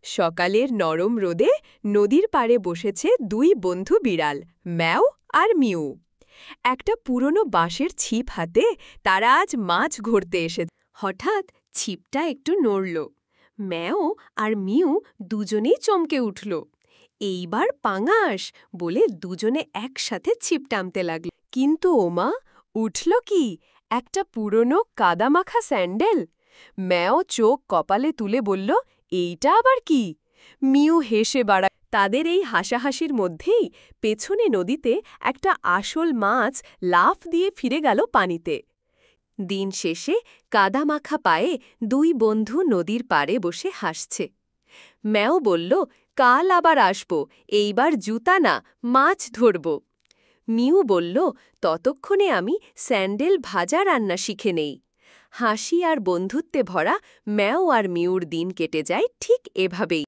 সকালের নরম রোদে নদীর পাড়ে বসেছে দুই বন্ধু বিড়াল, ম্যাও আর মিউ। একটা পুরনো বাঁশের ছিপ হাতে তারা আজ মাছ ধরতে এসেছে। হঠাৎ ছিপটা একটু নড়ল। ম্যাও আর মিউ দুজনেই চমকে উঠল। এইবার পাঙাশ বলে দুজনে একসাথে ছিপ টানতে লাগল। কিন্তু ওমা, উঠল কি একটা পুরনো কাদামাখা স্যান্ডেল! ম্যাও চোখ কপালে তুলে বলল, এইটা আবার কি? মিউ হেসে বাড়ায়। তাদের এই হাসাহাসির মধ্যেই পেছনে নদীতে একটা আসল মাছ লাফ দিয়ে ফিরে গেল পানিতে। দিন শেষে কাদামাখা পায়ে দুই বন্ধু নদীর পাড়ে বসে হাসছে। ম্যাও বলল, কাল আবার আসব, এইবার জুতা না, মাছ ধরব। মিউ বলল, ততক্ষণে আমি স্যান্ডেল ভাজা রান্না শিখে নেই। হাসি আর বন্ধুত্বে ভরা ম্যাও আর মিউর দিন কেটে যায় ঠিক এভাবেই।